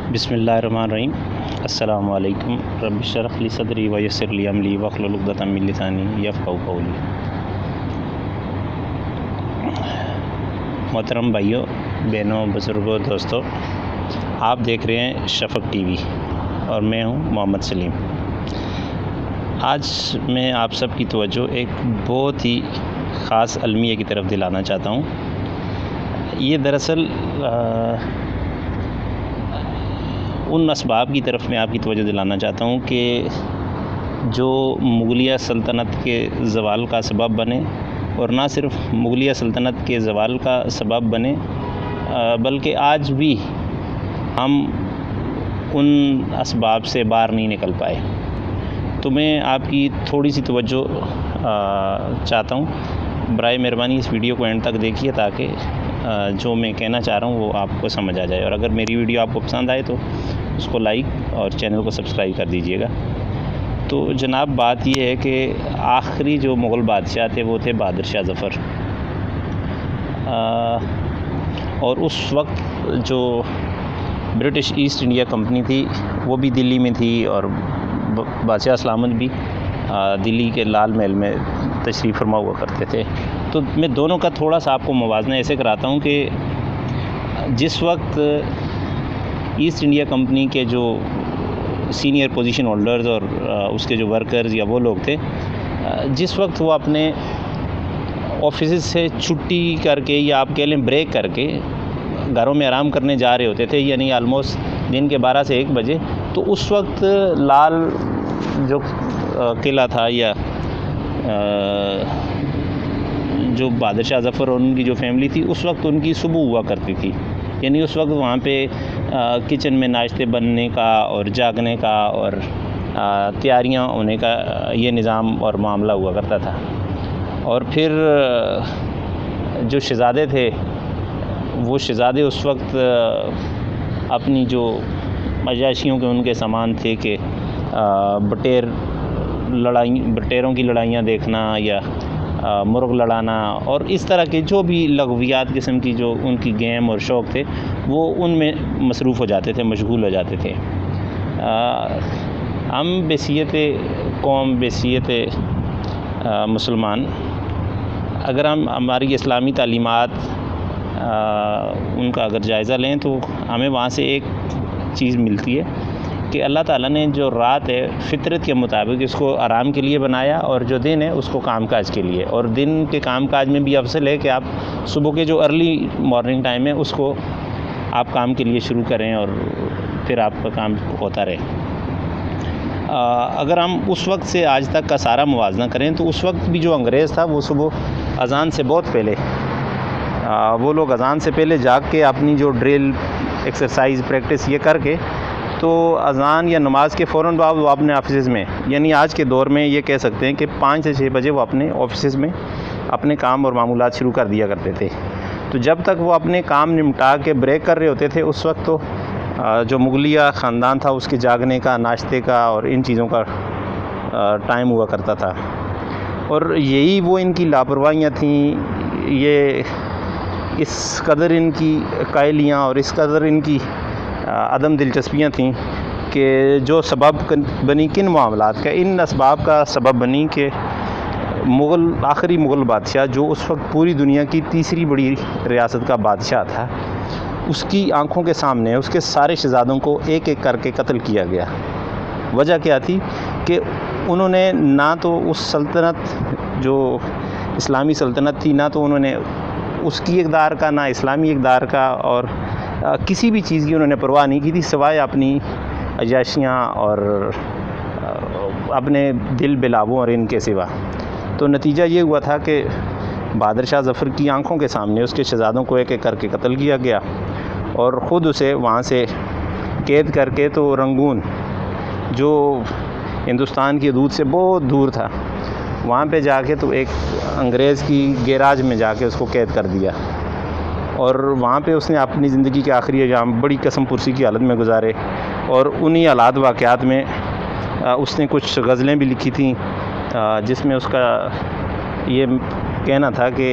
बिस्मिल्लाहिर्रहमानिर्रहीम। अस्सलामु अलैकुम। रब्बिश शरह ली सदरी व यस्सिर ली अमरी वहलुल उक़दतम मिन लिसानी यफ़क़हू क़ौली। मोहतरम भाइयों, बहनों, बुज़ुर्गों, दोस्तों, आप देख रहे हैं शफ़क़ टीवी और मैं हूं मोहम्मद सलीम। आज मैं आप सब की तवज्जो एक बहुत ही ख़ास अलमिया की तरफ दिलाना चाहता हूं। ये दरअसल उन असबाब की तरफ मैं आपकी तवज्जो दिलाना चाहता हूँ कि जो मुग़लिया सल्तनत के ज़वाल का सबब बने, और ना सिर्फ मुग़लिया सल्तनत के ज़वाल का सबब बने बल्कि आज भी हम उन असबाब से बाहर नहीं निकल पाए। तो मैं आपकी थोड़ी सी तवज्जो चाहता हूँ। बराए मेहरबानी इस वीडियो को एंड तक देखिए ताकि जो मैं कहना चाह रहा हूँ वो आपको समझ आ जाए, और अगर मेरी वीडियो आपको पसंद आए तो उसको लाइक और चैनल को सब्सक्राइब कर दीजिएगा। तो जनाब, बात ये है कि आखिरी जो मुग़ल बादशाह थे वो थे बहादुर शाह ज़फ़र। और उस वक्त जो ब्रिटिश ईस्ट इंडिया कंपनी थी वो भी दिल्ली में थी, और बादशाह सलामत भी दिल्ली के लाल महल में तशरीफ़ फरमा हुआ करते थे। तो मैं दोनों का थोड़ा सा आपको मुवाज़ना ऐसे कराता हूँ कि जिस वक्त ईस्ट इंडिया कंपनी के जो सीनियर पोजीशन होल्डर्स और उसके जो वर्कर्स या वो लोग थे, जिस वक्त वो अपने ऑफिस से छुट्टी करके या आप कह लें ब्रेक करके घरों में आराम करने जा रहे होते थे, यानी आलमोस्ट दिन के 12 से 1 बजे, तो उस वक्त लाल जो किला था या जो बहादुर शाह ज़फ़र और उनकी जो फैमिली थी, उस वक्त उनकी सुबह हुआ करती थी। यानी उस वक्त वहाँ पे किचन में नाश्ते बनने का और जागने का और तैयारियाँ होने का ये निज़ाम और मामला हुआ करता था। और फिर जो शहज़ादे थे वो शहज़ादे उस वक्त अपनी जो अय्याशियों के उनके सामान थे कि बटेरों की लड़ाइयाँ देखना या मुर्ग लड़ाना और इस तरह के जो भी लगवियात किस्म की जो उनकी गेम और शौक़ थे वो उनमें मसरूफ़ हो जाते थे, मशगूल हो जाते थे। हम बहैसियत कौम, बहैसियत मुसलमान, अगर हम हमारी इस्लामी तालीमात उनका अगर जायज़ा लें तो हमें वहाँ से एक चीज़ मिलती है कि अल्लाह ताला ने जो रात है फ़ितरत के मुताबिक इसको आराम के लिए बनाया, और जो दिन है उसको कामकाज के लिए। और दिन के कामकाज में भी अफसल है कि आप सुबह के जो अर्ली मॉर्निंग टाइम है उसको आप काम के लिए शुरू करें और फिर आपका काम होता रहे। अगर हम उस वक्त से आज तक का सारा मुवाज़ना करें तो उस वक्त भी जो अंग्रेज़ था वो सुबह अज़ान से बहुत पहले वो लोग अज़ान से पहले जाग के अपनी जो ड्रिल, एक्सरसाइज, प्रैक्टिस ये करके तो अज़ान या नमाज के फ़ौरन बाद वो अपने ऑफिस में, यानी आज के दौर में ये कह सकते हैं कि 5 से 6 बजे वो अपने ऑफिस में अपने काम और मामूलात शुरू कर दिया करते थे। तो जब तक वो अपने काम निपटा के ब्रेक कर रहे होते थे उस वक्त तो जो मुग़लिया ख़ानदान था उसके जागने का, नाश्ते का और इन चीज़ों का टाइम हुआ करता था। और यही वो इनकी लापरवाहियाँ थीं, ये इस कदर इनकी कायलियाँ और इस कदर इनकी अदम दिलचस्पियाँ थीं कि जो सबब बनी किन मामलात का, इन असबाब का सबब बनी कि आखिरी मुग़ल बादशाह जो उस वक्त पूरी दुनिया की तीसरी बड़ी रियासत का बादशाह था, उसकी आंखों के सामने उसके सारे शहज़ादों को एक एक करके कत्ल किया गया। वजह क्या थी कि उन्होंने ना तो उस सल्तनत जो इस्लामी सल्तनत थी, ना तो उन्होंने उसकी इक़दार का, ना इस्लामी इक़दार का, और किसी भी चीज़ की उन्होंने परवाह नहीं की थी सिवाय अपनी अय्याशियाँ और अपने दिल बिलावों और इनके सिवा। तो नतीजा ये हुआ था कि बहादुर शाह ज़फ़र की आंखों के सामने उसके शहज़ादों को एक एक करके कत्ल किया गया, और ख़ुद उसे वहाँ से कैद करके तो रंगून, जो हिंदुस्तान की हदूद से बहुत दूर था, वहाँ पे जाके तो एक अंग्रेज़ की गैराज में जाके उसको कैद कर दिया। और वहाँ पे उसने अपनी ज़िंदगी के आखिरी अय्याम बड़ी कसम पुरसी की हालत में गुजारे, और उन्हीं हालात वाक़यात में उसने कुछ गज़लें भी लिखी थीं जिसमें उसका ये कहना था कि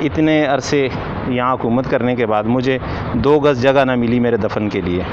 इतने अरसे यहाँ हुकूमत करने के बाद मुझे 2 गज़ जगह ना मिली मेरे दफन के लिए।